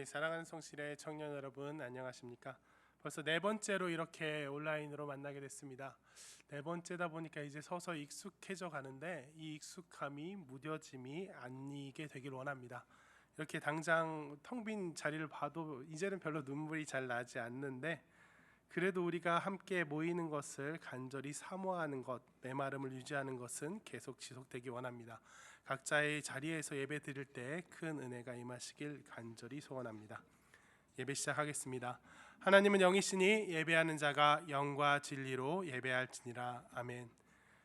사랑하는 성실의 청년 여러분, 안녕하십니까? 벌써 네 번째로 이렇게 온라인으로 만나게 됐습니다. 네 번째다 보니까 이제 서서 익숙해져 가는데 이 익숙함이 무뎌짐이 아니게 되길 원합니다. 이렇게 당장 텅 빈 자리를 봐도 이제는 별로 눈물이 잘 나지 않는데, 그래도 우리가 함께 모이는 것을 간절히 사모하는 것, 메마름을 유지하는 것은 계속 지속되기 원합니다. 각자의 자리에서 예배 드릴 때 큰 은혜가 임하시길 간절히 소원합니다. 예배 시작하겠습니다. 하나님은 영이시니 예배하는 자가 영과 진리로 예배할지니라. 아멘.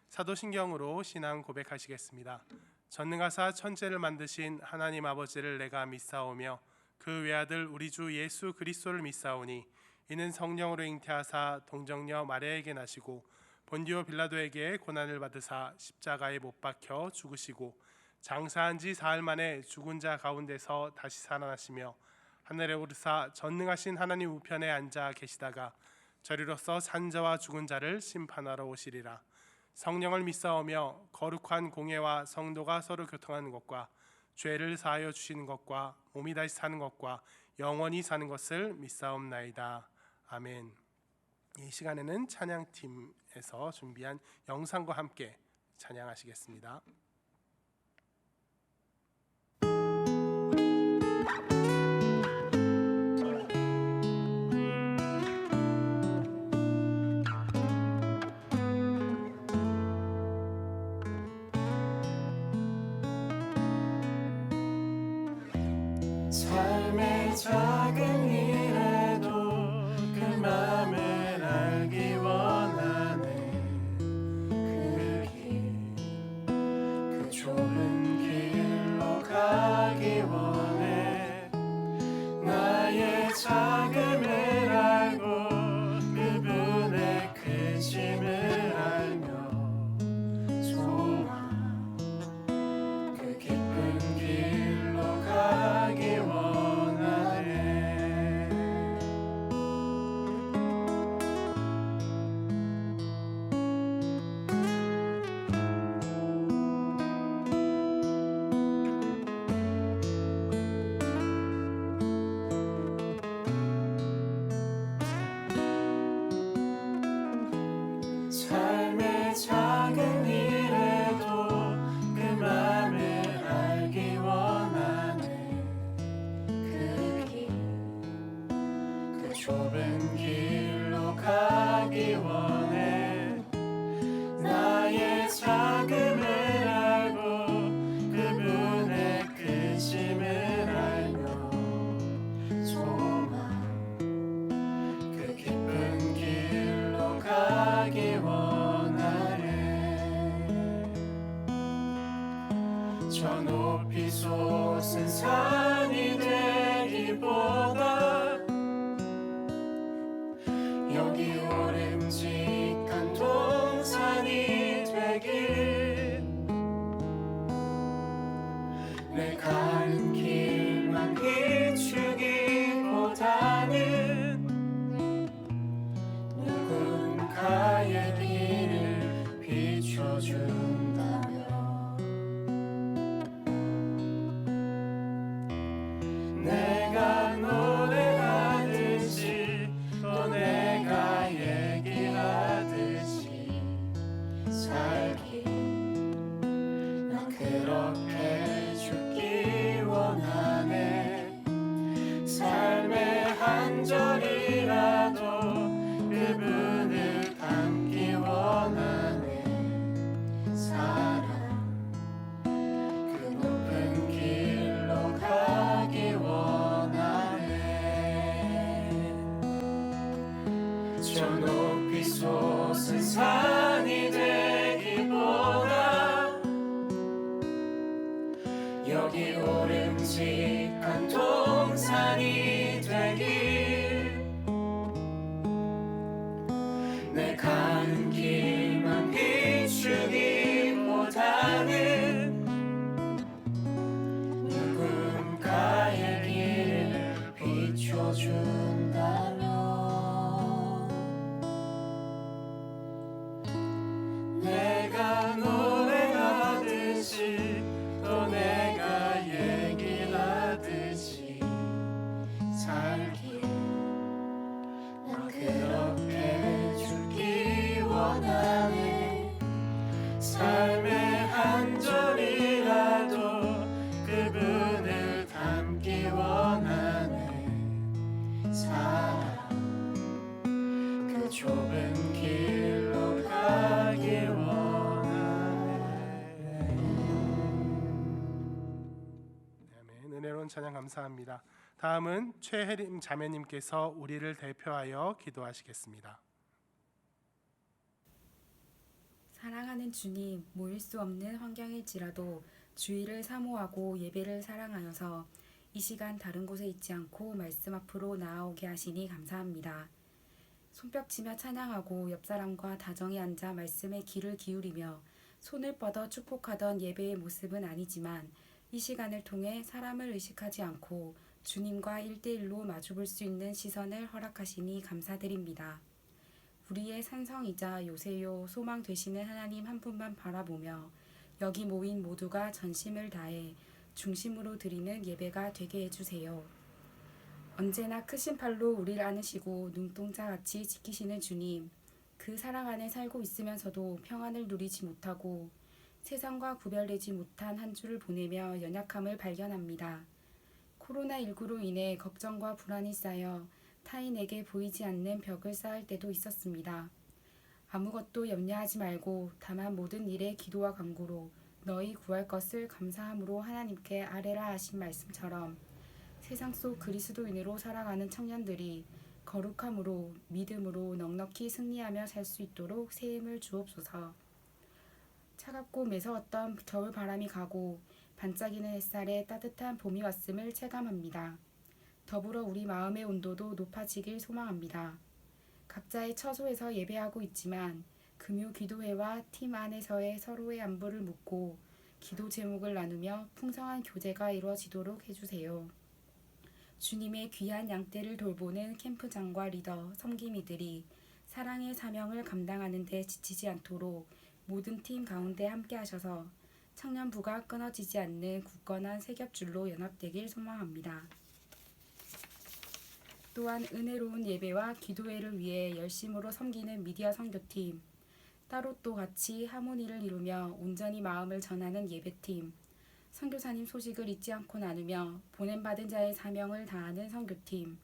사도신경으로 신앙 고백하시겠습니다. 전능하사 천지를 만드신 하나님 아버지를 내가 믿사오며 그 외아들 우리 주 예수 그리스도를 믿사오니 이는 성령으로 잉태하사 동정녀 마리아에게 나시고 본디오 빌라도에게 고난을 받으사 십자가에 못 박혀 죽으시고 장사한 지 사흘 만에 죽은 자 가운데서 다시 살아나시며 하늘에 오르사 전능하신 하나님 우편에 앉아 계시다가 저리로서 산 자와 죽은 자를 심판하러 오시리라. 성령을 믿사오며 거룩한 공예와 성도가 서로 교통하는 것과 죄를 사하여 주시는 것과 몸이 다시 사는 것과 영원히 사는 것을 믿사옵나이다. 아멘. 이 시간에는 찬양팀에서 준비한 영상과 함께 찬양하시겠습니다. 삶의 작은 일에도 그 맘을 알기 원하네. 그 길, 그 좁은 길로 가기 원해. 나의 작음을 알고 그분의 크심을 알며 소망, 그 깊은 길로 가기 원하네. 삶의 작은 일에도 그 맘을 알기 원하네. 그 길, 그 좁은 길로 가기 원해. 나의 작음을 알고 그분의 크심을 알며 소망, 그 깊은 길로 가기 원하네. 저 높이 솟은 산이 되기보다 여기 오름직한 동산이 되길. 내 가는 길만 비추기보다는 누군가의 길을 비춰준다면 내가 노래하듯이 또 내가 얘기하듯이 살기, 난 그렇게 죽기 원하네. 삶의 한 절이라도 그분을 닮기 원하네. 사랑, 그 높은 길로 가기 원하네. 저 높이 솟은 산이 되기보다 여기 오름직한 동산이 되길. 내 가는 길만 비추기보다는 누군가의 길을 비춰준다면 내가 노래하듯이 또 내가 얘기하듯이 은혜로운 찬양 감사합니다. 다음은 최혜림 자매님께서 우리를 대표하여 기도하시겠습니다. 사랑하는 주님, 모일 수 없는 환경일지라도 주의를 사모하고 예배를 사랑하여서 이 시간 다른 곳에 있지 않고 말씀 앞으로 나아오게 하시니 감사합니다. 손뼉치며 찬양하고 옆 사람과 다정히 앉아 말씀에 귀를 기울이며 손을 뻗어 축복하던 예배의 모습은 아니지만 이 시간을 통해 사람을 의식하지 않고 주님과 1대1로 마주볼 수 있는 시선을 허락하시니 감사드립니다. 우리의 산성이자 요새요 소망 되시는 하나님 한 분만 바라보며 여기 모인 모두가 전심을 다해 중심으로 드리는 예배가 되게 해주세요. 언제나 크신 팔로 우리를 안으시고 눈동자같이 지키시는 주님, 그 사랑 안에 살고 있으면서도 평안을 누리지 못하고 세상과 구별되지 못한 한 주를 보내며 연약함을 발견합니다. 코로나19로 인해 걱정과 불안이 쌓여 타인에게 보이지 않는 벽을 쌓을 때도 있었습니다. 아무것도 염려하지 말고 다만 모든 일에 기도와 간구로 너희 구할 것을 감사함으로 하나님께 아뢰라 하신 말씀처럼 세상 속 그리스도인으로 살아가는 청년들이 거룩함으로 믿음으로 넉넉히 승리하며 살 수 있도록 새 힘을 주옵소서. 차갑고 매서웠던 겨울 바람이 가고 반짝이는 햇살에 따뜻한 봄이 왔음을 체감합니다. 더불어 우리 마음의 온도도 높아지길 소망합니다. 각자의 처소에서 예배하고 있지만 금요 기도회와 팀 안에서의 서로의 안부를 묻고 기도 제목을 나누며 풍성한 교제가 이루어지도록 해주세요. 주님의 귀한 양떼를 돌보는 캠프장과 리더, 섬김이들이 사랑의 사명을 감당하는 데 지치지 않도록 모든 팀 가운데 함께 하셔서 청년부가 끊어지지 않는 굳건한 세겹줄로 연합되길 소망합니다. 또한 은혜로운 예배와 기도회를 위해 열심으로 섬기는 미디어 선교팀, 따로 또 같이 하모니를 이루며 온전히 마음을 전하는 예배팀, 선교사님 소식을 잊지 않고 나누며 보냄받은 자의 사명을 다하는 선교팀,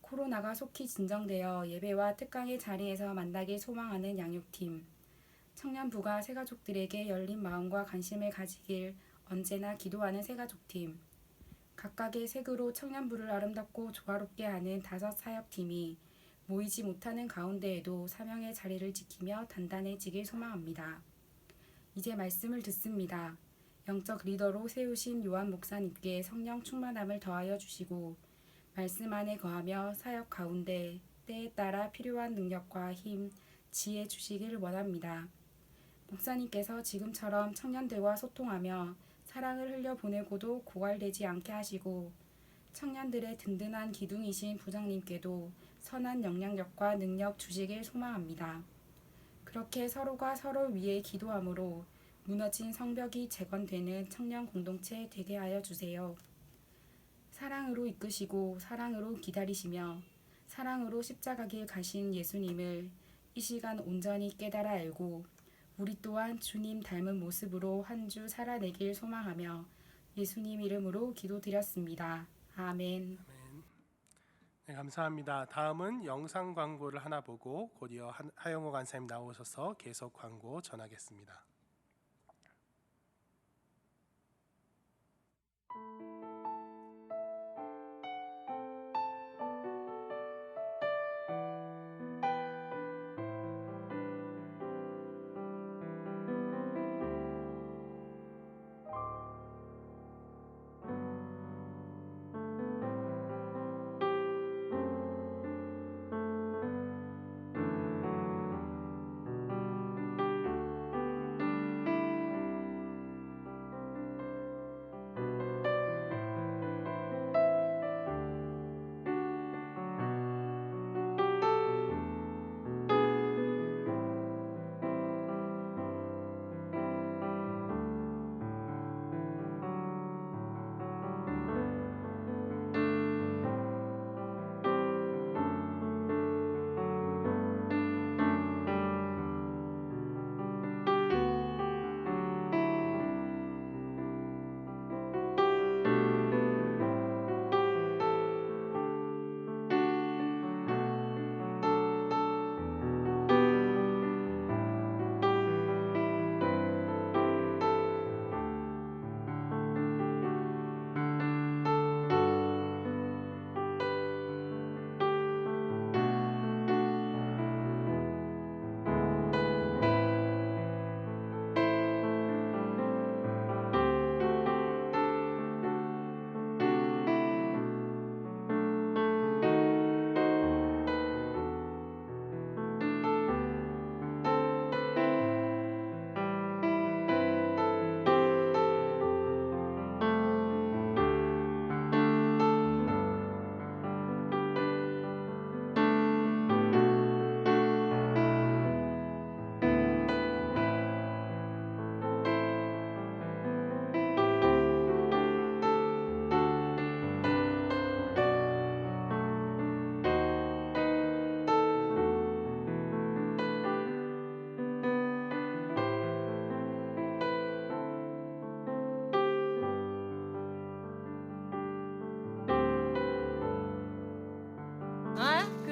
코로나가 속히 진정되어 예배와 특강의 자리에서 만나길 소망하는 양육팀, 청년부가 새가족들에게 열린 마음과 관심을 가지길 언제나 기도하는 새가족팀, 각각의 색으로 청년부를 아름답고 조화롭게 하는 5 사역팀이 모이지 못하는 가운데에도 사명의 자리를 지키며 단단해지길 소망합니다. 이제 말씀을 듣습니다. 영적 리더로 세우신 요한 목사님께 성령 충만함을 더하여 주시고 말씀 안에 거하며 사역 가운데 때에 따라 필요한 능력과 힘, 지혜 주시기를 원합니다. 목사님께서 지금처럼 청년들과 소통하며 사랑을 흘려보내고도 고갈되지 않게 하시고 청년들의 든든한 기둥이신 부장님께도 선한 영향력과 능력 주시길 소망합니다. 그렇게 서로가 서로 위해 기도함으로 무너진 성벽이 재건되는 청년 공동체 되게 하여 주세요. 사랑으로 이끄시고 사랑으로 기다리시며 사랑으로 십자가 길 가신 예수님을 이 시간 온전히 깨달아 알고 우리 또한 주님 닮은 모습으로 한 주 살아내길 소망하며 예수님 이름으로 기도드렸습니다. 아멘. 아멘. 네, 감사합니다. 다음은 영상 광고를 하나 보고 곧이어 하영호 간사님 나오셔서 계속 광고 전하겠습니다.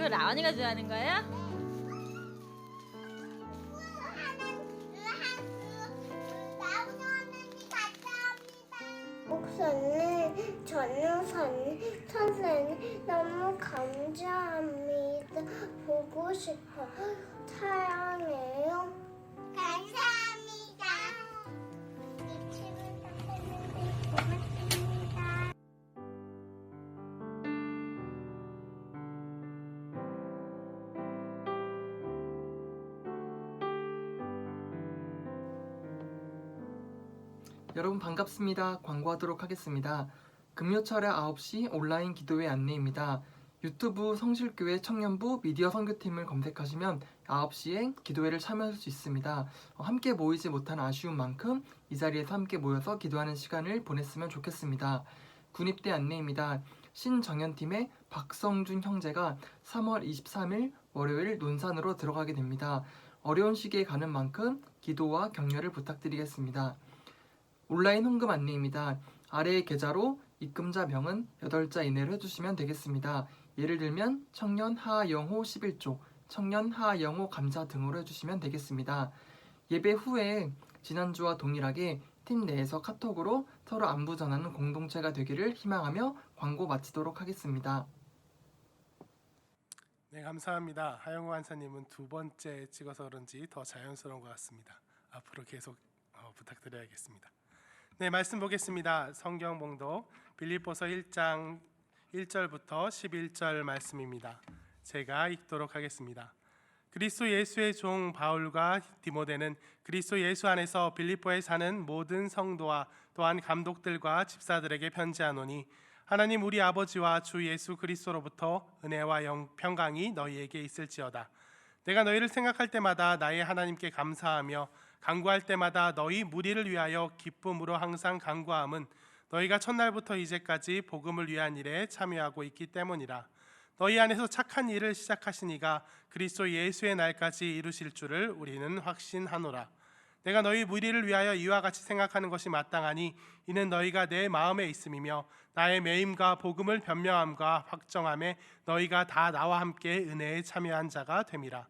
그거 라온이가 좋아하는 거예요? 목사님, 저는 선생님 너무 감사합니다. 보고 싶어. 사랑해요. 감사합니다. 이치분 선생님 고맙습니다. 여러분 반갑습니다. 광고하도록 하겠습니다. 금요철에 9시 온라인 기도회 안내입니다. 유튜브 성실교회 청년부 미디어 선교팀을 검색하시면 9시에 기도회를 참여할 수 있습니다. 함께 모이지 못한 아쉬운 만큼 이 자리에서 함께 모여서 기도하는 시간을 보냈으면 좋겠습니다. 군입대 안내입니다. 신정연팀의 박성준 형제가 3월 23일 월요일 논산으로 들어가게 됩니다. 어려운 시기에 가는 만큼 기도와 격려를 부탁드리겠습니다. 온라인 헌금 안내입니다. 아래의 계좌로 입금자 명은 8자 이내로 해주시면 되겠습니다. 예를 들면 청년 하하영호 11조, 청년 하하영호 감사 등으로 해주시면 되겠습니다. 예배 후에 지난주와 동일하게 팀 내에서 카톡으로 서로 안부 전하는 공동체가 되기를 희망하며 광고 마치도록 하겠습니다. 네, 감사합니다. 하영호 한사님은 두 번째 찍어서 그런지 더 자연스러운 것 같습니다. 앞으로 계속 부탁드려야겠습니다. 네, 말씀 보겠습니다. 성경 봉독 빌립보서 1장 1절부터 11절 말씀입니다. 제가 읽도록 하겠습니다. 그리스도 예수의 종 바울과 디모데는 그리스도 예수 안에서 빌립보에 사는 모든 성도와 또한 감독들과 집사들에게 편지하노니 하나님 우리 아버지와 주 예수 그리스도로부터 은혜와 평강이 너희에게 있을지어다. 내가 너희를 생각할 때마다 나의 하나님께 감사하며 간구할 때마다 너희 무리를 위하여 기쁨으로 항상 간구함은 너희가 첫날부터 이제까지 복음을 위한 일에 참여하고 있기 때문이라. 너희 안에서 착한 일을 시작하신 이가 그리스도 예수의 날까지 이루실 줄을 우리는 확신하노라. 내가 너희 무리를 위하여 이와 같이 생각하는 것이 마땅하니 이는 너희가 내 마음에 있음이며 나의 매임과 복음을 변명함과 확정함에 너희가 다 나와 함께 은혜에 참여한 자가 됨이라.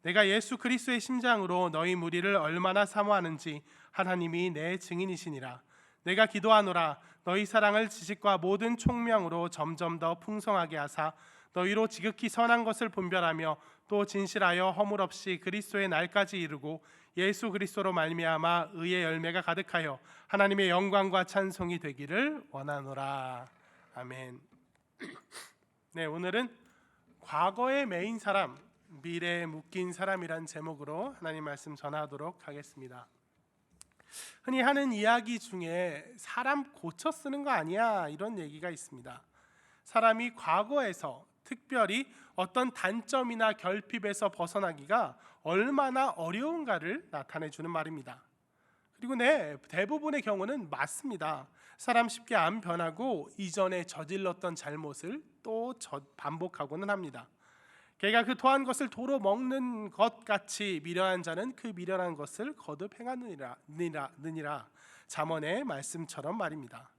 내가 예수 그리스도의 심장으로 너희 무리를 얼마나 사모하는지 하나님이 내 증인이시니라. 내가 기도하노라. 너희 사랑을 지식과 모든 총명으로 점점 더 풍성하게 하사 너희로 지극히 선한 것을 분별하며 또 진실하여 허물 없이 그리스도의 날까지 이루고 예수 그리스도로 말미암아 의의 열매가 가득하여 하나님의 영광과 찬송이 되기를 원하노라. 아멘. 네, 오늘은 과거의 메인 사람, 미래에 묶인 사람이란 제목으로 하나님 말씀 전하도록 하겠습니다. 흔히 하는 이야기 중에 사람 고쳐 쓰는 거 아니야 이런 얘기가 있습니다. 사람이 과거에서 특별히 어떤 단점이나 결핍에서 벗어나기가 얼마나 어려운가를 나타내주는 말입니다. 그리고 대부분의 경우는 맞습니다. 사람 쉽게 안 변하고 이전에 저질렀던 잘못을 또 반복하고는 합니다. 걔가 그 토한 것을 도로 먹는 것 같이 미련한 자는 그 미련한 것을 거듭 행하느니라 잠언의 말씀처럼 말입니다.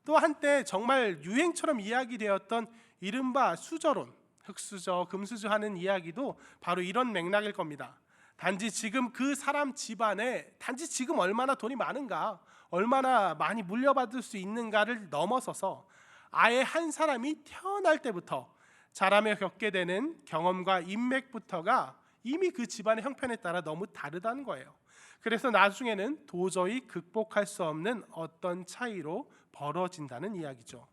또 한때 정말 유행처럼 이야기되었던 이른바 수저론, 흑수저, 금수저 하는 이야기도 바로 이런 맥락일 겁니다. 단지 지금 그 사람 집안에 단지 지금 얼마나 돈이 많은가, 얼마나 많이 물려받을 수 있는가를 넘어서서 아예 한 사람이 태어날 때부터 자라며 겪게 되는 경험과 인맥부터가 이미 그 집안의 형편에 따라 너무 다르다는 거예요. 그래서 나중에는 도저히 극복할 수 없는 어떤 차이로 벌어진다는 이야기죠.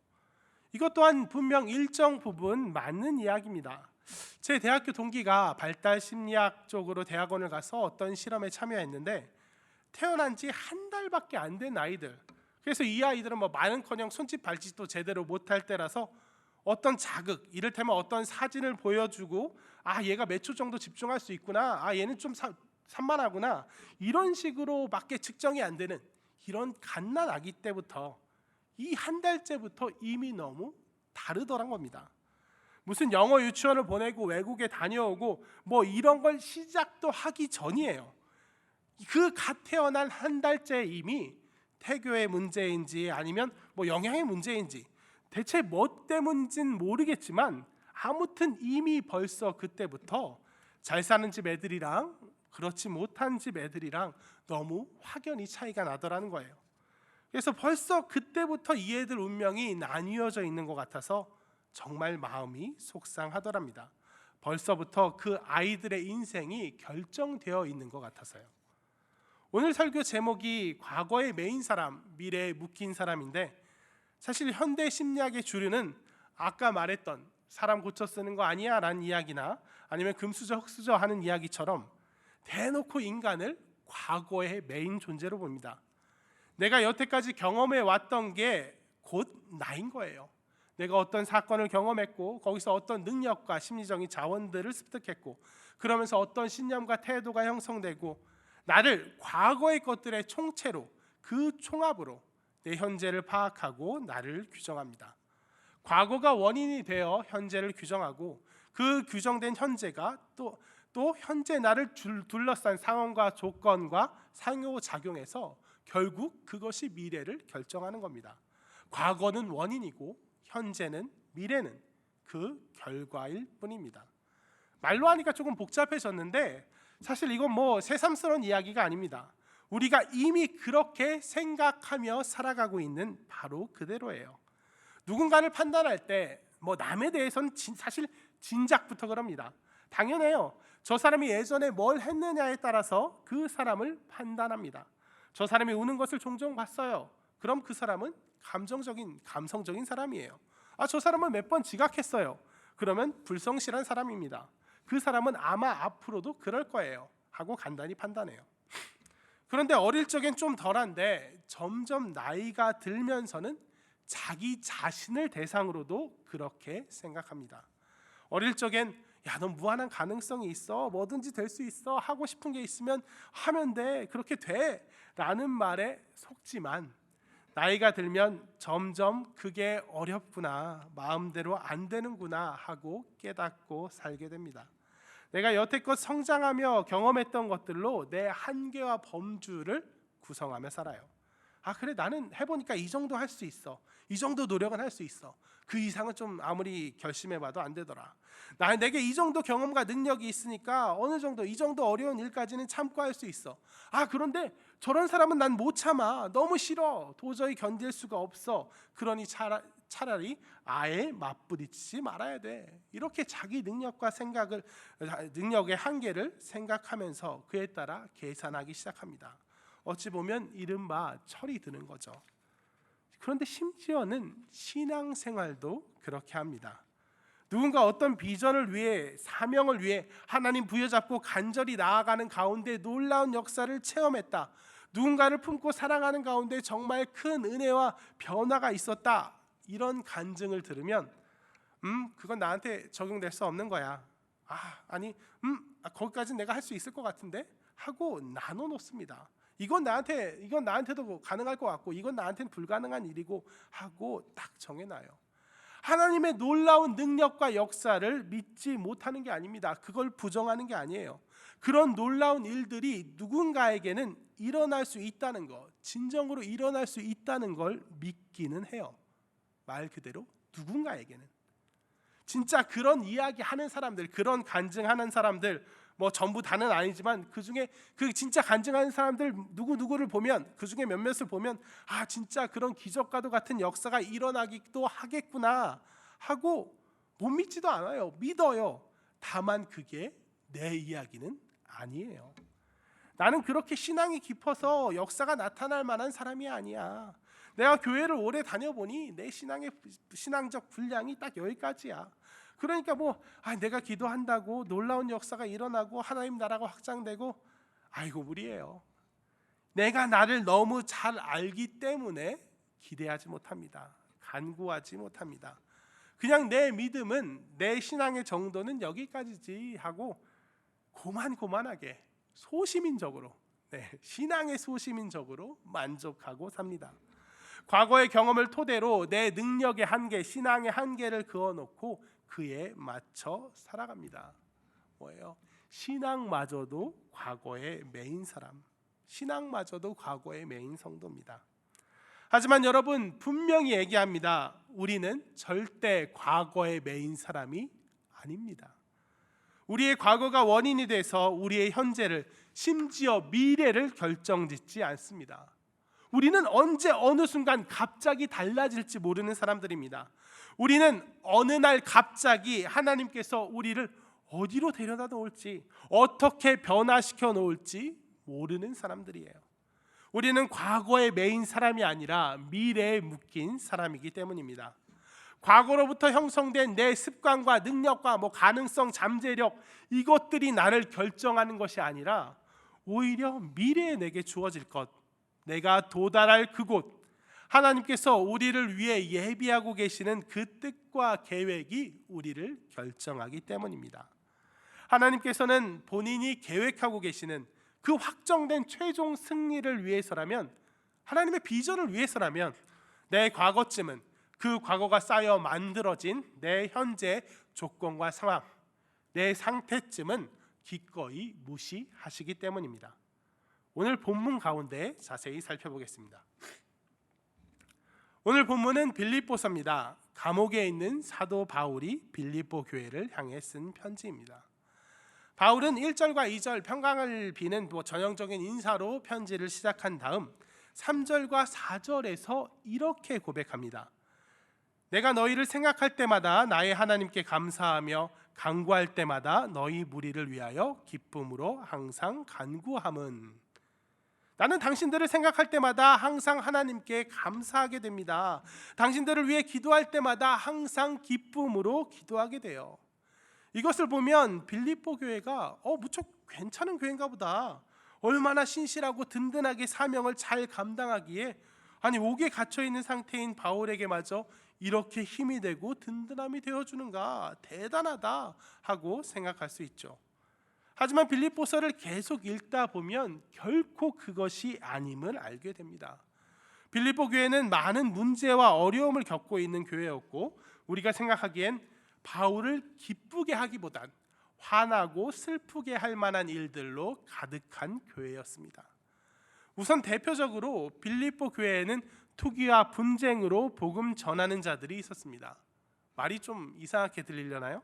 이것 또한 분명 일정 부분 맞는 이야기입니다. 제 대학교 동기가 발달 심리학 쪽으로 대학원을 가서 어떤 실험에 참여했는데 태어난 지 한 달밖에 안 된 아이들, 그래서 이 아이들은 많은커녕 손짓 발짓도 제대로 못할 때라서 어떤 자극, 이를테면 어떤 사진을 보여주고 얘가 몇 초 정도 집중할 수 있구나, 얘는 좀 산만하구나, 이런 식으로 밖에 측정이 안 되는 이런 갓난 아기 때부터 이 한 달째부터 이미 너무 다르더란 겁니다. 무슨 영어 유치원을 보내고 외국에 다녀오고 이런 걸 시작도 하기 전이에요. 그 갓 태어난 한 달째 이미 태교의 문제인지 아니면 영양의 문제인지 대체 뭐 때문인지는 모르겠지만 아무튼 이미 벌써 그때부터 잘 사는 집 애들이랑 그렇지 못한 집 애들이랑 너무 확연히 차이가 나더라는 거예요. 그래서 벌써 그때부터 이 애들 운명이 나뉘어져 있는 것 같아서 정말 마음이 속상하더랍니다. 벌써부터 그 아이들의 인생이 결정되어 있는 것 같아서요. 오늘 설교 제목이 과거의 메인 사람, 미래에 묶인 사람인데, 사실 현대 심리학의 주류는 아까 말했던 사람 고쳐 쓰는 거 아니야 라는 이야기나 아니면 금수저 흙수저 하는 이야기처럼 대놓고 인간을 과거의 메인 존재로 봅니다. 내가 여태까지 경험해 왔던 게 곧 나인 거예요. 내가 어떤 사건을 경험했고 거기서 어떤 능력과 심리적인 자원들을 습득했고 그러면서 어떤 신념과 태도가 형성되고 나를 과거의 것들의 총체로, 그 총합으로 내 현재를 파악하고 나를 규정합니다. 과거가 원인이 되어 현재를 규정하고 그 규정된 현재가 또 현재 나를 둘러싼 상황과 조건과 상호작용해서 결국 그것이 미래를 결정하는 겁니다. 과거는 원인이고 현재는, 미래는 그 결과일 뿐입니다. 말로 하니까 조금 복잡해졌는데 사실 이건 뭐 새삼스러운 이야기가 아닙니다. 우리가 이미 그렇게 생각하며 살아가고 있는 바로 그대로예요. 누군가를 판단할 때 뭐 남에 대해서는 사실 진작부터 그럽니다. 당연해요. 저 사람이 예전에 뭘 했느냐에 따라서 그 사람을 판단합니다. 저 사람이 우는 것을 종종 봤어요. 그럼 그 사람은 감성적인 사람이에요. 저 사람은 몇 번 지각했어요. 그러면 불성실한 사람입니다. 그 사람은 아마 앞으로도 그럴 거예요 하고 간단히 판단해요. 그런데 어릴 적엔 좀 덜한데 점점 나이가 들면서는 자기 자신을 대상으로도 그렇게 생각합니다. 어릴 적엔 야, 넌 무한한 가능성이 있어, 뭐든지 될 수 있어, 하고 싶은 게 있으면 하면 돼, 그렇게 돼 라는 말에 속지만 나이가 들면 점점 그게 어렵구나, 마음대로 안 되는구나 하고 깨닫고 살게 됩니다. 내가 여태껏 성장하며 경험했던 것들로 내 한계와 범주를 구성하며 살아요. 그래, 나는 해보니까 이 정도 할 수 있어, 이 정도 노력은 할 수 있어, 그 이상은 좀 아무리 결심해봐도 안 되더라, 내게 이 정도 경험과 능력이 있으니까 어느 정도 이 정도 어려운 일까지는 참고 할 수 있어. 그런데 저런 사람은 난 못 참아, 너무 싫어, 도저히 견딜 수가 없어, 그러니 차라리 아예 맞부딪히지 말아야 돼. 이렇게 자기 능력의 한계를 생각하면서 그에 따라 계산하기 시작합니다. 어찌 보면 이른바 철이 드는 거죠. 그런데 심지어는 신앙생활도 그렇게 합니다. 누군가 어떤 비전을 위해, 사명을 위해 하나님 부여잡고 간절히 나아가는 가운데 놀라운 역사를 체험했다, 누군가를 품고 사랑하는 가운데 정말 큰 은혜와 변화가 있었다, 이런 간증을 들으면 그건 나한테 적용될 수 없는 거야, 거기까지는 내가 할 수 있을 것 같은데 하고 나눠놓습니다. 이건 나한테도 가능할 것 같고 이건 나한테는 불가능한 일이고 하고 딱 정해놔요. 하나님의 놀라운 능력과 역사를 믿지 못하는 게 아닙니다. 그걸 부정하는 게 아니에요. 그런 놀라운 일들이 누군가에게는 일어날 수 있다는 것, 진정으로 일어날 수 있다는 걸 믿기는 해요. 말 그대로 누군가에게는. 진짜 그런 이야기하는 사람들, 그런 간증하는 사람들, 뭐 전부 다는 아니지만 그 중에 그 진짜 간증하는 사람들 누구를 보면, 그 중에 몇몇을 보면 진짜 그런 기적과도 같은 역사가 일어나기도 하겠구나 하고 못 믿지도 않아요. 믿어요. 다만 그게 내 이야기는 아니에요. 나는 그렇게 신앙이 깊어서 역사가 나타날 만한 사람이 아니야. 내가 교회를 오래 다녀보니 내 신앙적 분량이 딱 여기까지야. 그러니까 내가 기도한다고 놀라운 역사가 일어나고 하나님 나라가 확장되고 무리예요. 내가 나를 너무 잘 알기 때문에 기대하지 못합니다. 간구하지 못합니다. 그냥 내 믿음은, 내 신앙의 정도는 여기까지지 하고 고만고만하게 소시민적으로, 신앙의 소시민적으로 만족하고 삽니다. 과거의 경험을 토대로 내 능력의 한계, 신앙의 한계를 그어놓고 그에 맞춰 살아갑니다. 뭐예요? 신앙마저도 과거의 메인 사람, 신앙마저도 과거의 메인 성도입니다. 하지만 여러분, 분명히 얘기합니다. 우리는 절대 과거의 메인 사람이 아닙니다. 우리의 과거가 원인이 돼서 우리의 현재를, 심지어 미래를 결정짓지 않습니다. 우리는 언제 어느 순간 갑자기 달라질지 모르는 사람들입니다. 우리는 어느 날 갑자기 하나님께서 우리를 어디로 데려다 놓을지, 어떻게 변화시켜 놓을지 모르는 사람들이에요. 우리는 과거에 매인 사람이 아니라 미래에 묶인 사람이기 때문입니다. 과거로부터 형성된 내 습관과 능력과 가능성, 잠재력, 이것들이 나를 결정하는 것이 아니라 오히려 미래에 내게 주어질 것, 내가 도달할 그곳, 하나님께서 우리를 위해 예비하고 계시는 그 뜻과 계획이 우리를 결정하기 때문입니다. 하나님께서는 본인이 계획하고 계시는 그 확정된 최종 승리를 위해서라면, 하나님의 비전을 위해서라면, 내 과거쯤은 그 과거가 쌓여 만들어진 내 현재 조건과 상황, 내 상태쯤은 기꺼이 무시하시기 때문입니다. 오늘 본문 가운데 자세히 살펴보겠습니다. 오늘 본문은 빌립보서입니다. 감옥에 있는 사도 바울이 빌립보 교회를 향해 쓴 편지입니다. 바울은 1절과 2절 평강을 비는 전형적인 인사로 편지를 시작한 다음 3절과 4절에서 이렇게 고백합니다. 내가 너희를 생각할 때마다 나의 하나님께 감사하며 간구할 때마다 너희 무리를 위하여 기쁨으로 항상 간구함은, 나는 당신들을 생각할 때마다 항상 하나님께 감사하게 됩니다. 당신들을 위해 기도할 때마다 항상 기쁨으로 기도하게 돼요. 이것을 보면 빌립보 교회가 무척 괜찮은 교회인가 보다, 얼마나 신실하고 든든하게 사명을 잘 감당하기에 옥에 갇혀있는 상태인 바울에게마저 이렇게 힘이 되고 든든함이 되어주는가, 대단하다 하고 생각할 수 있죠. 하지만 빌립보서를 계속 읽다 보면 결코 그것이 아님을 알게 됩니다. 빌립보 교회는 많은 문제와 어려움을 겪고 있는 교회였고, 우리가 생각하기엔 바울을 기쁘게 하기보단 화나고 슬프게 할 만한 일들로 가득한 교회였습니다. 우선 대표적으로 빌립보 교회에는 투기와 분쟁으로 복음 전하는 자들이 있었습니다. 말이 좀 이상하게 들리려나요?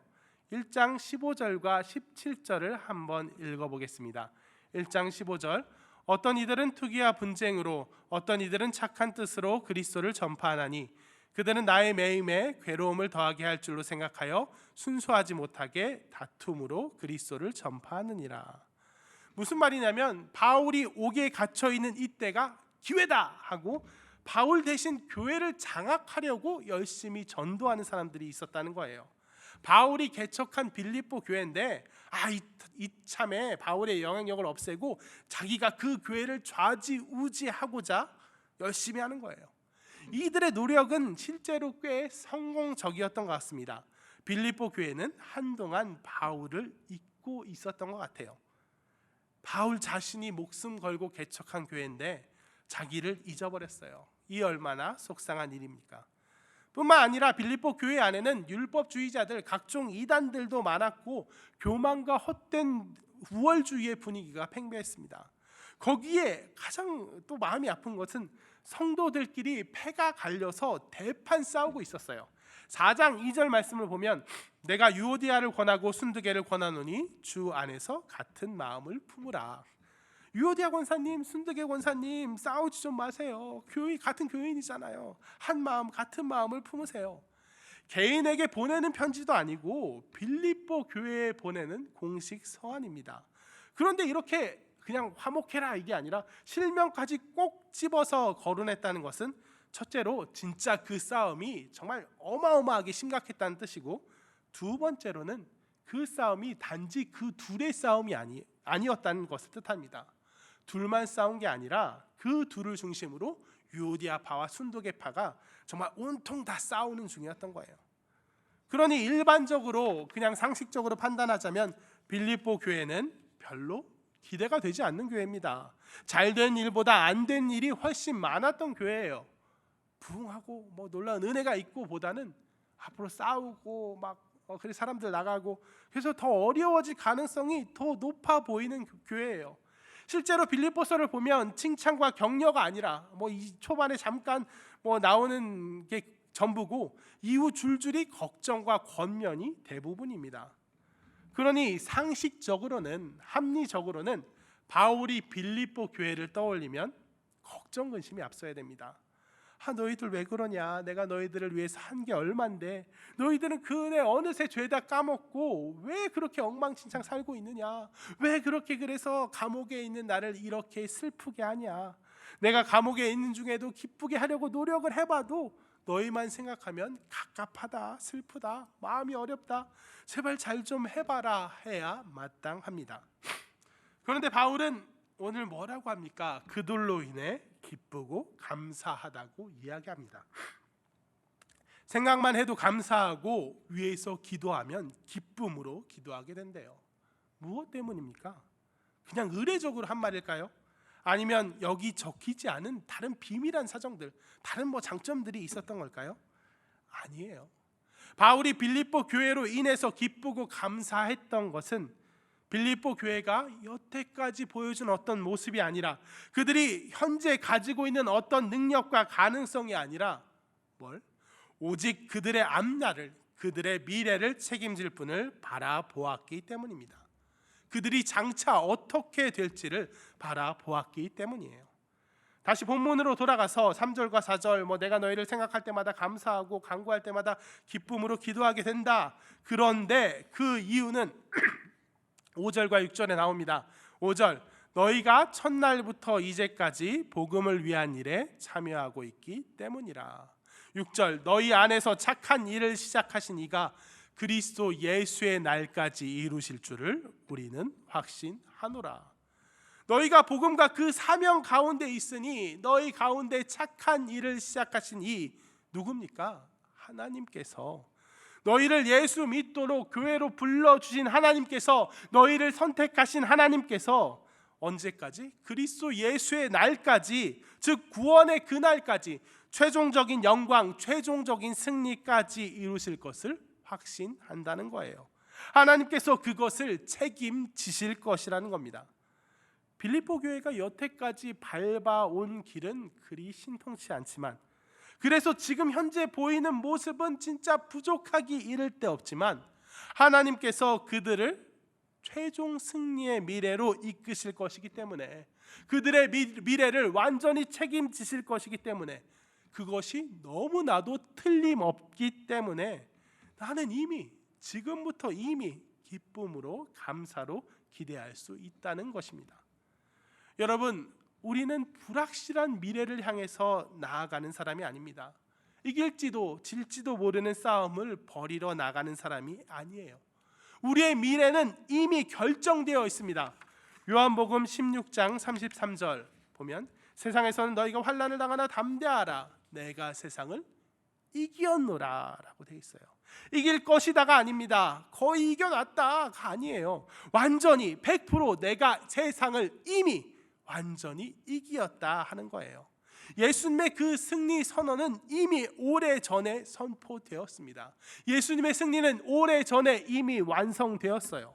1장 15절과 17절을 한번 읽어보겠습니다. 1장 15절, 어떤 이들은 투기와 분쟁으로, 어떤 이들은 착한 뜻으로 그리스도를 전파하나니 그들은 나의 매임에 괴로움을 더하게 할 줄로 생각하여 순수하지 못하게 다툼으로 그리스도를 전파하느니라. 무슨 말이냐면 바울이 옥에 갇혀있는 이때가 기회다 하고 바울 대신 교회를 장악하려고 열심히 전도하는 사람들이 있었다는 거예요. 바울이 개척한 빌립보 교회인데 이참에 바울의 영향력을 없애고 자기가 그 교회를 좌지우지하고자 열심히 하는 거예요. 이들의 노력은 실제로 꽤 성공적이었던 것 같습니다. 빌립보 교회는 한동안 바울을 잊고 있었던 것 같아요. 바울 자신이 목숨 걸고 개척한 교회인데 자기를 잊어버렸어요. 이 얼마나 속상한 일입니까? 뿐만 아니라 빌립보 교회 안에는 율법주의자들, 각종 이단들도 많았고 교만과 헛된 우월주의의 분위기가 팽배했습니다. 거기에 가장 또 마음이 아픈 것은 성도들끼리 패가 갈려서 대판 싸우고 있었어요. 4장 2절 말씀을 보면 내가 유오디아를 권하고 순두계를 권하노니 주 안에서 같은 마음을 품으라. 유오디아 권사님, 순두계 권사님 싸우지 좀 마세요. 같은 교인이잖아요. 한 마음 같은 마음을 품으세요. 개인에게 보내는 편지도 아니고 빌립보 교회에 보내는 공식 서한입니다. 그런데 이렇게 그냥 화목해라 이게 아니라 실명까지 꼭 집어서 거론했다는 것은 첫째로 진짜 그 싸움이 정말 어마어마하게 심각했다는 뜻이고, 두 번째로는 그 싸움이 단지 그 둘의 싸움이 아니었다는 것을 뜻합니다. 둘만 싸운 게 아니라 그 둘을 중심으로 유오디아파와 순두계파가 정말 온통 다 싸우는 중이었던 거예요. 그러니 일반적으로 그냥 상식적으로 판단하자면 빌립보 교회는 별로 기대가 되지 않는 교회입니다. 잘된 일보다 안 된 일이 훨씬 많았던 교회예요. 부흥하고 놀라운 은혜가 있고 보다는 앞으로 싸우고 그래서 사람들 나가고, 그래서 더 어려워질 가능성이 더 높아 보이는 교회예요. 실제로 빌립보서를 보면 칭찬과 격려가 아니라 이 초반에 잠깐 나오는 게 전부고 이후 줄줄이 걱정과 권면이 대부분입니다. 그러니 상식적으로는, 합리적으로는 바울이 빌립보 교회를 떠올리면 걱정 근심이 앞서야 됩니다. 너희들 왜 그러냐? 내가 너희들을 위해서 한 게 얼만데 너희들은 그 은혜 어느새 죄다 까먹고 왜 그렇게 엉망진창 살고 있느냐? 왜 그렇게 그래서 감옥에 있는 나를 이렇게 슬프게 하냐? 내가 감옥에 있는 중에도 기쁘게 하려고 노력을 해봐도 너희만 생각하면 갑갑하다, 슬프다, 마음이 어렵다, 제발 잘 좀 해봐라 해야 마땅합니다. 그런데 바울은 오늘 뭐라고 합니까? 그들로 인해 기쁘고 감사하다고 이야기합니다. 생각만 해도 감사하고 위에서 기도하면 기쁨으로 기도하게 된대요. 무엇 때문입니까? 그냥 의례적으로 한 말일까요? 아니면 여기 적히지 않은 다른 비밀한 사정들, 다른 장점들이 있었던 걸까요? 아니에요. 바울이 빌립보 교회로 인해서 기쁘고 감사했던 것은 빌립보 교회가 여태까지 보여준 어떤 모습이 아니라, 그들이 현재 가지고 있는 어떤 능력과 가능성이 아니라 오직 그들의 앞날을, 그들의 미래를 책임질 분을 바라보았기 때문입니다. 그들이 장차 어떻게 될지를 바라보았기 때문이에요. 다시 본문으로 돌아가서 3절과 4절, 내가 너희를 생각할 때마다 감사하고 간구할 때마다 기쁨으로 기도하게 된다. 그런데 그 이유는 5절과 6절에 나옵니다. 5절, 너희가 첫날부터 이제까지 복음을 위한 일에 참여하고 있기 때문이라. 6절, 너희 안에서 착한 일을 시작하신 이가 그리스도 예수의 날까지 이루실 줄을 우리는 확신하노라. 너희가 복음과 그 사명 가운데 있으니 너희 가운데 착한 일을 시작하신 이 누굽니까? 하나님께서. 너희를 예수 믿도록 교회로 불러주신 하나님께서, 너희를 선택하신 하나님께서 언제까지? 그리스도 예수의 날까지, 즉 구원의 그날까지 최종적인 영광, 최종적인 승리까지 이루실 것을 확신한다는 거예요. 하나님께서 그것을 책임지실 것이라는 겁니다. 빌립보 교회가 여태까지 밟아온 길은 그리 신통치 않지만, 그래서 지금 현재 보이는 모습은 진짜 부족하기 이를 데 없지만, 하나님께서 그들을 최종 승리의 미래로 이끄실 것이기 때문에, 그들의 미래를 완전히 책임지실 것이기 때문에, 그것이 너무나도 틀림없기 때문에 나는 이미 지금부터 이미 기쁨으로 감사로 기대할 수 있다는 것입니다. 여러분, 우리는 불확실한 미래를 향해서 나아가는 사람이 아닙니다. 이길지도 질지도 모르는 싸움을 벌이러 나가는 사람이 아니에요. 우리의 미래는 이미 결정되어 있습니다. 요한복음 16장 33절 보면, 세상에서는 너희가 환난을 당하나 담대하라, 내가 세상을 이겼노라 라고 되어 있어요. 이길 것이다가 아닙니다. 거의 이겨놨다가 아니에요. 완전히 100% 내가 세상을 이미 완전히 이기었다 하는 거예요. 예수님의 그 승리 선언은 이미 오래전에 선포되었습니다. 예수님의 승리는 오래전에 이미 완성되었어요.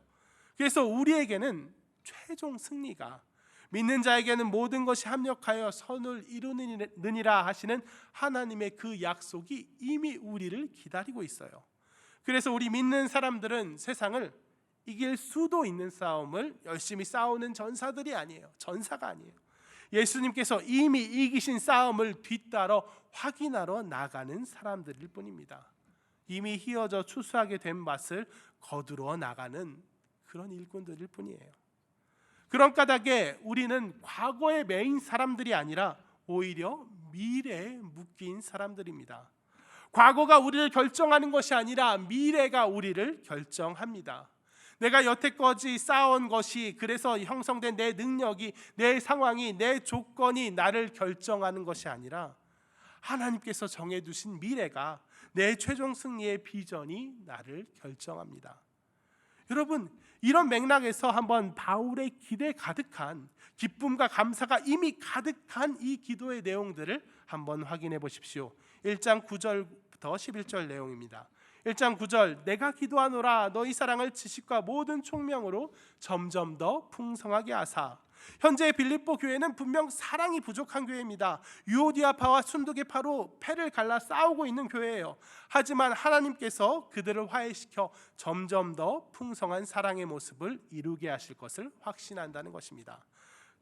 그래서 우리에게는 최종 승리가, 믿는 자에게는 모든 것이 합력하여 선을 이루느니라 하시는 하나님의 그 약속이 이미 우리를 기다리고 있어요. 그래서 우리 믿는 사람들은 세상을 이길 수도 있는 싸움을 열심히 싸우는 전사들이 아니에요. 전사가 아니에요. 예수님께서 이미 이기신 싸움을 뒤따라 확인하러 나가는 사람들일 뿐입니다. 이미 휘어져 추수하게 된 맛을 거두러 나가는 그런 일꾼들일 뿐이에요. 그런 까닭에 우리는 과거에 매인 사람들이 아니라 오히려 미래에 묶인 사람들입니다. 과거가 우리를 결정하는 것이 아니라 미래가 우리를 결정합니다. 내가 여태까지 쌓아온 것이, 그래서 형성된 내 능력이, 내 상황이, 내 조건이 나를 결정하는 것이 아니라 하나님께서 정해두신 미래가, 내 최종 승리의 비전이 나를 결정합니다. 여러분, 이런 맥락에서 한번 바울의 기대 가득한, 기쁨과 감사가 이미 가득한 이 기도의 내용들을 한번 확인해 보십시오. 1장 9절부터 11절 내용입니다. 1장 9절, 내가 기도하노라 너희 사랑을 지식과 모든 총명으로 점점 더 풍성하게 하사. 현재 빌립보 교회는 분명 사랑이 부족한 교회입니다. 유오디아파와 순두계파로 패를 갈라 싸우고 있는 교회예요. 하지만 하나님께서 그들을 화해시켜 점점 더 풍성한 사랑의 모습을 이루게 하실 것을 확신한다는 것입니다.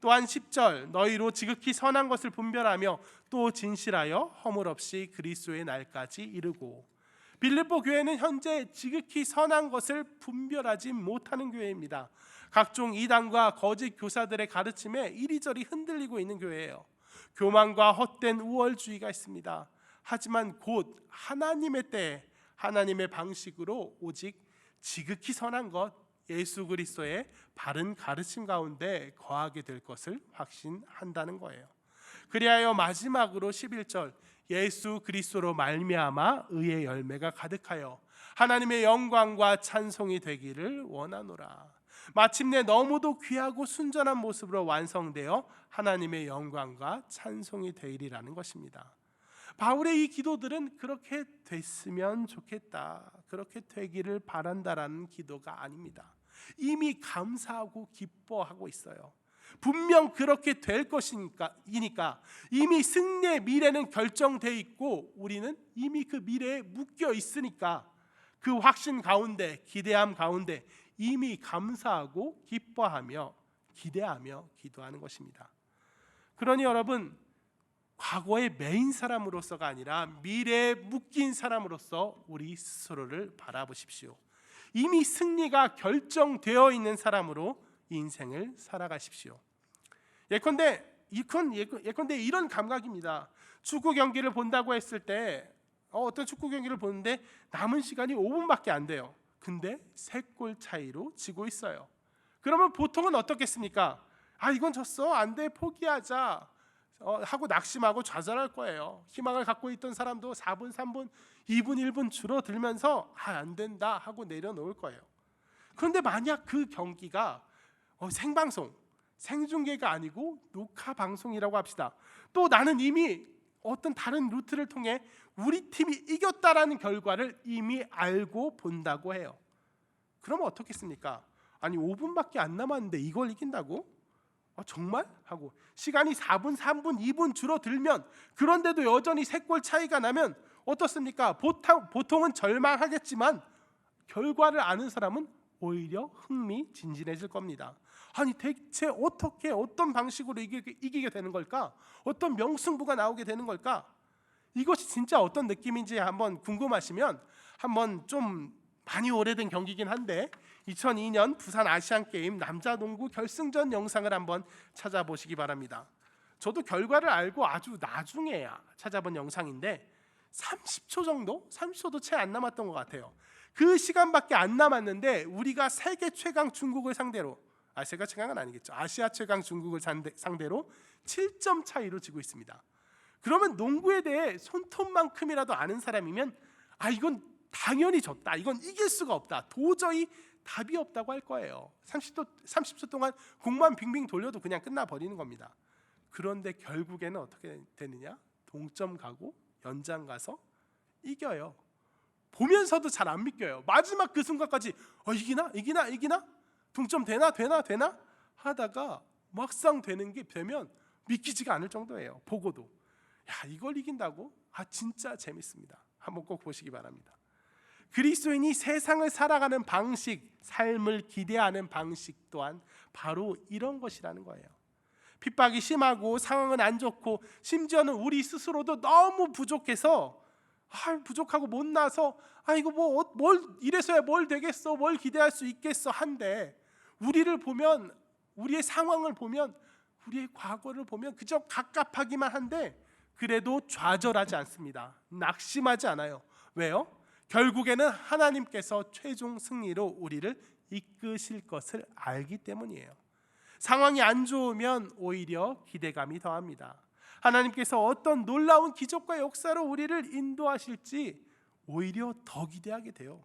또한 10절 너희로 지극히 선한 것을 분별하며 또 진실하여 허물 없이 그리스도의 날까지 이르고. 빌립보 교회는 현재 지극히 선한 것을 분별하지 못하는 교회입니다. 각종 이단과 거짓 교사들의 가르침에 이리저리 흔들리고 있는 교회예요. 교만과 헛된 우월주의가 있습니다. 하지만 곧 하나님의 때에 하나님의 방식으로 오직 지극히 선한 것 예수 그리스도의 바른 가르침 가운데 거하게 될 것을 확신한다는 거예요. 그리하여 마지막으로 11절 예수 그리스도로 말미암아 의의 열매가 가득하여 하나님의 영광과 찬송이 되기를 원하노라. 마침내 너무도 귀하고 순전한 모습으로 완성되어 하나님의 영광과 찬송이 되리라는 것입니다. 바울의 이 기도들은 그렇게 됐으면 좋겠다, 그렇게 되기를 바란다라는 기도가 아닙니다. 이미 감사하고 기뻐하고 있어요. 분명 그렇게 될 것이니까 이미 승리의 미래는 결정되어 있고 우리는 이미 그 미래에 묶여 있으니까 그 확신 가운데, 기대함 가운데 이미 감사하고 기뻐하며 기대하며 기도하는 것입니다. 그러니 여러분, 과거의 메인 사람으로서가 아니라 미래에 묶인 사람으로서 우리 스스로를 바라보십시오. 이미 승리가 결정되어 있는 사람으로 인생을 살아가십시오. 예컨대 이런 감각입니다. 축구 경기를 본다고 했을 때 어떤 축구 경기를 보는데 남은 시간이 5분밖에 안 돼요. 근데 3골 차이로 지고 있어요. 그러면 보통은 어떻겠습니까? 이건 졌어, 안 돼, 포기하자 하고 낙심하고 좌절할 거예요. 희망을 갖고 있던 사람도 4분, 3분, 2분, 1분 줄어들면서 안 된다 하고 내려놓을 거예요. 그런데 만약 그 경기가 생방송, 생중계가 아니고 녹화 방송이라고 합시다. 또 나는 이미 어떤 다른 루트를 통해 우리 팀이 이겼다라는 결과를 이미 알고 본다고 해요. 그러면 어떻겠습니까? 5분밖에 안 남았는데 이걸 이긴다고? 정말? 하고 시간이 4분, 3분, 2분 줄어들면 그런데도 여전히 3골 차이가 나면 어떻습니까? 보통은 절망하겠지만 결과를 아는 사람은 오히려 흥미진진해질 겁니다. 대체 어떻게 어떤 방식으로 이기게 되는 걸까? 어떤 명승부가 나오게 되는 걸까? 이것이 진짜 어떤 느낌인지 한번 궁금하시면 한번 좀 많이 오래된 경기긴 한데 2002년 부산 아시안게임 남자농구 결승전 영상을 한번 찾아보시기 바랍니다. 저도 결과를 알고 아주 나중에야 찾아본 영상인데 30초도 채 안 남았던 것 같아요. 그 시간밖에 안 남았는데 우리가 세계 최강 중국을 상대로 세계 최강은 아니겠죠. 아시아 최강 중국을 상대로 7점 차이로 지고 있습니다. 그러면 농구에 대해 손톱만큼이라도 아는 사람이면 이건 당연히 졌다, 이건 이길 수가 없다, 도저히 답이 없다고 할 거예요. 30초 동안 공만 빙빙 돌려도 그냥 끝나버리는 겁니다. 그런데 결국에는 어떻게 되느냐? 동점 가고 연장 가서 이겨요. 보면서도 잘 안 믿겨요. 마지막 그 순간까지 이기나? 동점 되나 하다가 막상 되면 믿기지가 않을 정도예요. 보고도 이걸 이긴다고? 진짜 재밌습니다. 한번 꼭 보시기 바랍니다. 그리스도인이 세상을 살아가는 방식, 삶을 기대하는 방식 또한 바로 이런 것이라는 거예요. 핍박이 심하고 상황은 안 좋고 심지어는 우리 스스로도 너무 부족해서 부족하고 못나서 이거 뭘 이래서야 뭘 되겠어, 뭘 기대할 수 있겠어 한데 우리를 보면, 우리의 상황을 보면, 우리의 과거를 보면 그저 갑갑하기만 한데 그래도 좌절하지 않습니다. 낙심하지 않아요. 왜요? 결국에는 하나님께서 최종 승리로 우리를 이끄실 것을 알기 때문이에요. 상황이 안 좋으면 오히려 기대감이 더합니다. 하나님께서 어떤 놀라운 기적과 역사로 우리를 인도하실지 오히려 더 기대하게 돼요.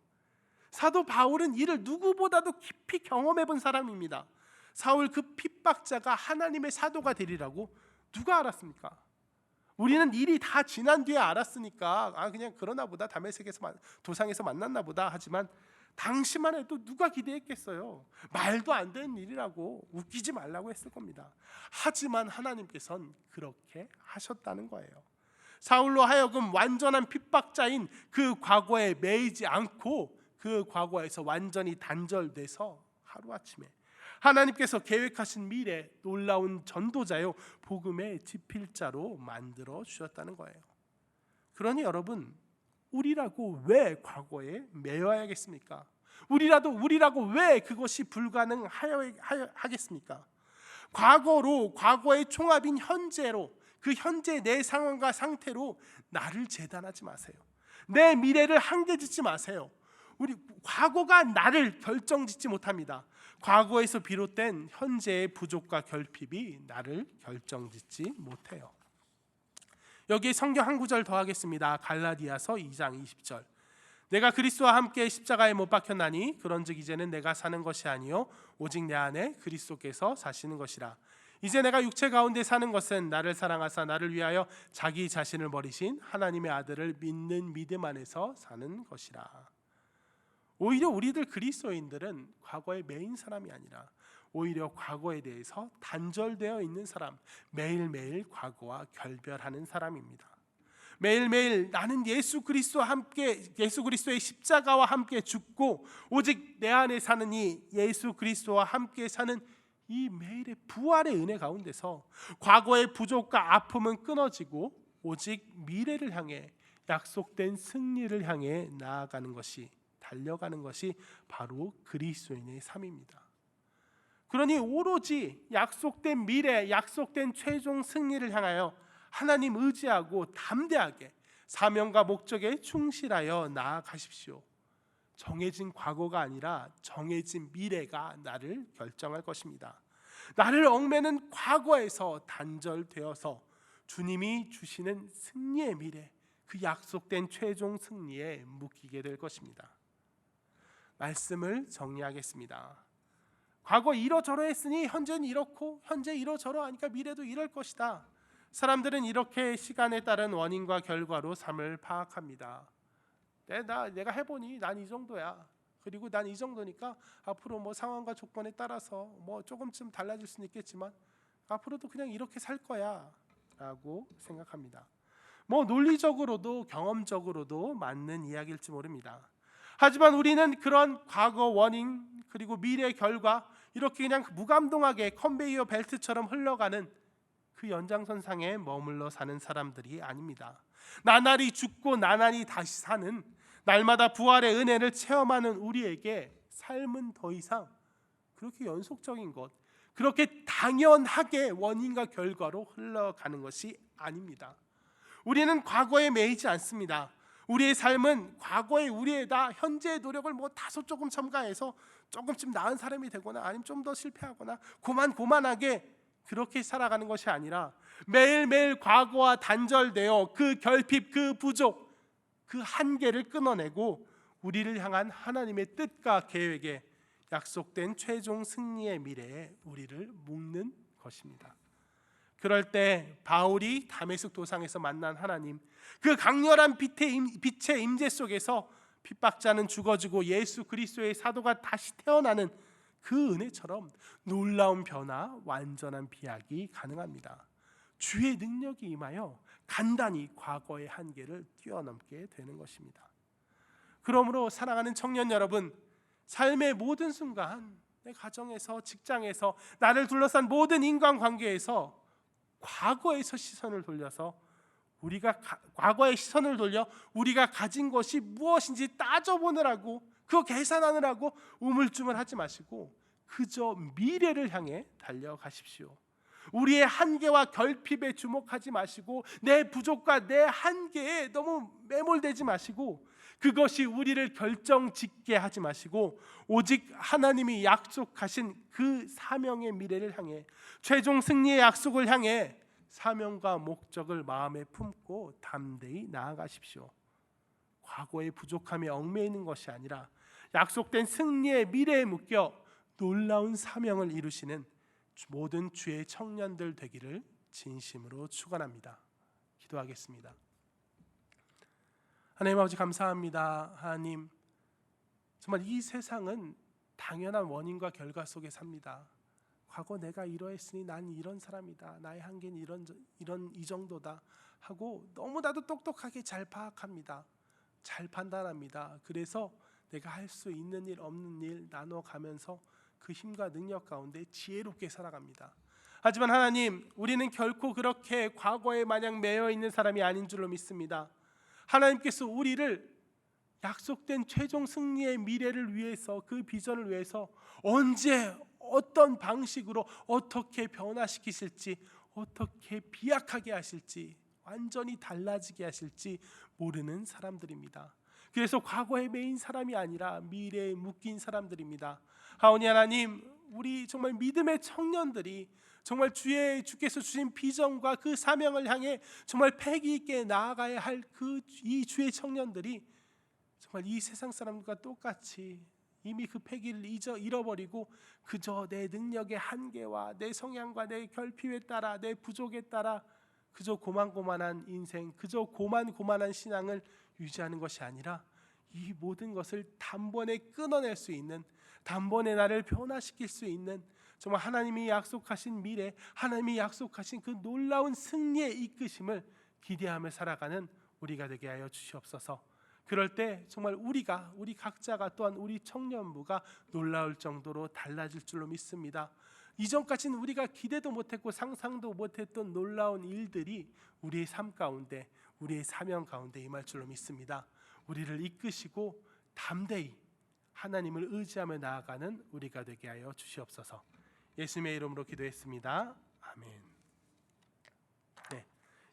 사도 바울은 이를 누구보다도 깊이 경험해 본 사람입니다. 사울 그 핍박자가 하나님의 사도가 되리라고 누가 알았습니까? 우리는 일이 다 지난 뒤에 알았으니까 그냥 그러나 보다, 다메섹에서 도상에서 만났나 보다 하지만 당시만 해도 누가 기대했겠어요? 말도 안 되는 일이라고, 웃기지 말라고 했을 겁니다. 하지만 하나님께서는 그렇게 하셨다는 거예요. 사울로 하여금 완전한 핍박자인 그 과거에 매이지 않고 그 과거에서 완전히 단절돼서 하루아침에 하나님께서 계획하신 미래, 놀라운 전도자요 복음의 지필자로 만들어 주셨다는 거예요. 그러니 여러분, 우리라고 왜 과거에 매여야겠습니까? 우리라고 왜 그것이 불가능하겠습니까? 과거의 총합인 현재로, 그 현재 내 상황과 상태로 나를 재단하지 마세요. 내 미래를 한계짓지 마세요. 우리 과거가 나를 결정짓지 못합니다. 과거에서 비롯된 현재의 부족과 결핍이 나를 결정짓지 못해요. 여기에 성경 한 구절 더 하겠습니다. 갈라디아서 2장 20절. 내가 그리스도와 함께 십자가에 못 박혔나니 그런즉 이제는 내가 사는 것이 아니요 오직 내 안에 그리스도께서 사시는 것이라. 이제 내가 육체 가운데 사는 것은 나를 사랑하사 나를 위하여 자기 자신을 버리신 하나님의 아들을 믿는 믿음 안에서 사는 것이라. 오히려 우리들 그리스도인들은 과거에 매인 사람이 아니라 오히려 과거에 대해서 단절되어 있는 사람, 매일매일 과거와 결별하는 사람입니다. 매일매일 나는 예수 그리스도의 십자가와 함께 죽고 오직 내 안에 사는 이 예수 그리스도와 함께 사는 이 매일의 부활의 은혜 가운데서 과거의 부족과 아픔은 끊어지고 오직 미래를 향해 약속된 승리를 향해 나아가는 것이, 달려가는 것이 바로 그리스도인의 삶입니다. 그러니 오로지 약속된 미래, 약속된 최종 승리를 향하여 하나님 의지하고 담대하게 사명과 목적에 충실하여 나아가십시오. 정해진 과거가 아니라 정해진 미래가 나를 결정할 것입니다. 나를 얽매는 과거에서 단절되어서 주님이 주시는 승리의 미래, 그 약속된 최종 승리에 묶이게 될 것입니다. 말씀을 정리하겠습니다. 과거 이러저러 했으니 현재는 이렇고, 현재 이러저러 하니까 미래도 이럴 것이다. 사람들은 이렇게 시간에 따른 원인과 결과로 삶을 파악합니다. 내가 해보니 난 이 정도야. 그리고 난 이 정도니까 앞으로 뭐 상황과 조건에 따라서 뭐 조금쯤 달라질 수는 있겠지만 앞으로도 그냥 이렇게 살 거야 라고 생각합니다. 뭐 논리적으로도 경험적으로도 맞는 이야기일지 모릅니다. 하지만 우리는 그런 과거 원인 그리고 미래 결과 이렇게 그냥 무감동하게 컨베이어 벨트처럼 흘러가는 그 연장선상에 머물러 사는 사람들이 아닙니다. 나날이 죽고 나날이 다시 사는, 날마다 부활의 은혜를 체험하는 우리에게 삶은 더 이상 그렇게 연속적인 것, 그렇게 당연하게 원인과 결과로 흘러가는 것이 아닙니다. 우리는 과거에 매이지 않습니다. 우리의 삶은 과거의 우리에다 현재의 노력을 뭐 다소 조금 첨가해서 조금쯤 나은 사람이 되거나 아니면 좀 더 실패하거나 고만고만하게 그렇게 살아가는 것이 아니라 매일매일 과거와 단절되어 그 결핍, 그 부족, 그 한계를 끊어내고 우리를 향한 하나님의 뜻과 계획에 약속된 최종 승리의 미래에 우리를 묶는 것입니다. 그럴 때 바울이 다메섹 도상에서 만난 하나님, 그 강렬한 빛의 임재 속에서 핍박자는 죽어지고 예수 그리스도의 사도가 다시 태어나는 그 은혜처럼 놀라운 변화, 완전한 비약이 가능합니다. 주의 능력이 임하여 간단히 과거의 한계를 뛰어넘게 되는 것입니다. 그러므로 사랑하는 청년 여러분, 삶의 모든 순간, 내 가정에서, 직장에서, 나를 둘러싼 모든 인간관계에서 과거에서 시선을 돌려서 과거의 시선을 돌려 우리가 가진 것이 무엇인지 따져보느라고, 그거 계산하느라고 우물쭈물하지 마시고 그저 미래를 향해 달려가십시오. 우리의 한계와 결핍에 주목하지 마시고 내 부족과 내 한계에 너무 매몰되지 마시고 그것이 우리를 결정짓게 하지 마시고 오직 하나님이 약속하신 그 사명의 미래를 향해, 최종 승리의 약속을 향해 사명과 목적을 마음에 품고 담대히 나아가십시오. 과거의 부족함에 얽매이는 것이 아니라 약속된 승리의 미래에 묶여 놀라운 사명을 이루시는 모든 주의 청년들 되기를 진심으로 축원합니다. 기도하겠습니다. 하나님 아버지 감사합니다. 하나님, 정말 이 세상은 당연한 원인과 결과 속에 삽니다. 과거 내가 이러했으니 난 이런 사람이다. 나의 한계는 이 정도다 하고 너무나도 똑똑하게 잘 파악합니다. 잘 판단합니다. 그래서 내가 할 수 있는 일 없는 일 나눠가면서 그 힘과 능력 가운데 지혜롭게 살아갑니다. 하지만 하나님, 우리는 결코 그렇게 과거에 마냥 매여 있는 사람이 아닌 줄로 믿습니다. 하나님께서 우리를 약속된 최종 승리의 미래를 위해서, 그 비전을 위해서 언제 어떤 방식으로 어떻게 변화시키실지, 어떻게 비약하게 하실지, 완전히 달라지게 하실지 모르는 사람들입니다. 그래서 과거에 매인 사람이 아니라 미래에 묶인 사람들입니다. 하오니 하나님, 우리 정말 믿음의 청년들이 정말 주께서 주신 비전과 그 사명을 향해 정말 패기 있게 나아가야 할 이 주의 청년들이 정말 이 세상 사람들과 똑같이 이미 그 패기를 잃어버리고 그저 내 능력의 한계와 내 성향과 내 결핍에 따라, 내 부족에 따라 그저 고만고만한 인생, 그저 고만고만한 신앙을 유지하는 것이 아니라 이 모든 것을 단번에 끊어낼 수 있는, 단번에 나를 변화시킬 수 있는 정말 하나님이 약속하신 미래, 하나님이 약속하신 그 놀라운 승리의 이끄심을 기대하며 살아가는 우리가 되게 하여 주시옵소서. 그럴 때 정말 우리 각자가 또한 우리 청년부가 놀라울 정도로 달라질 줄로 믿습니다. 이전까지는 우리가 기대도 못했고 상상도 못했던 놀라운 일들이 우리의 삶 가운데, 우리의 사명 가운데 임할 줄로 믿습니다. 우리를 이끄시고 담대히 하나님을 의지하며 나아가는 우리가 되게 하여 주시옵소서. 예수님의 이름으로 기도했습니다. 아멘. 네,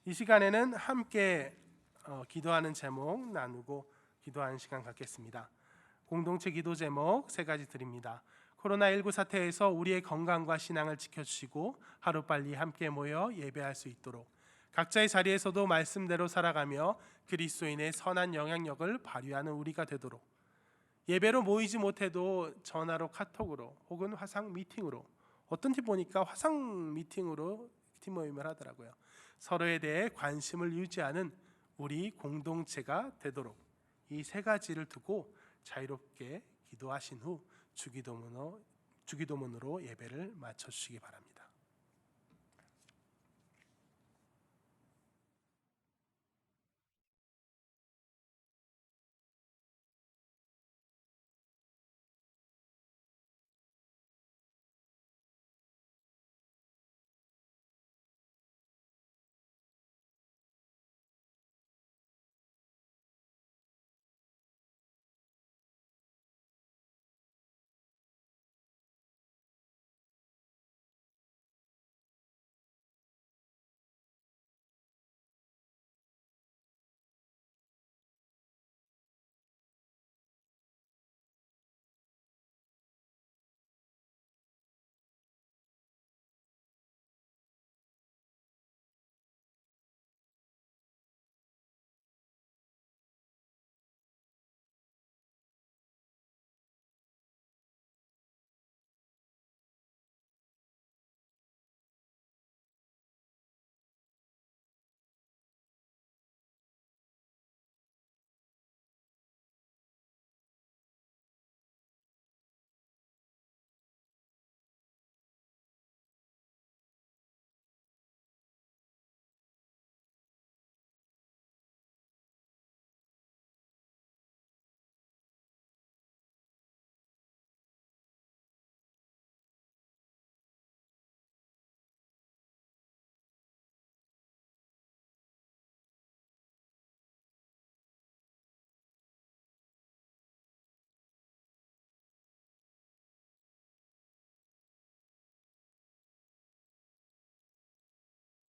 이 시간에는 함께 기도하는 제목 나누고 기도하는 시간 갖겠습니다. 공동체 기도 제목 3가지 드립니다. 코로나19 사태에서 우리의 건강과 신앙을 지켜주시고 하루빨리 함께 모여 예배할 수 있도록 각자의 자리에서도 말씀대로 살아가며 그리스도인의 선한 영향력을 발휘하는 우리가 되도록, 예배로 모이지 못해도 전화로, 카톡으로 혹은 화상 미팅으로, 어떤 팀 보니까 화상 미팅으로 팀 모임을 하더라고요. 서로에 대해 관심을 유지하는 우리 공동체가 되도록 이 3가지를 두고 자유롭게 기도하신 후 주기도문으로 예배를 마쳐 주시기 바랍니다.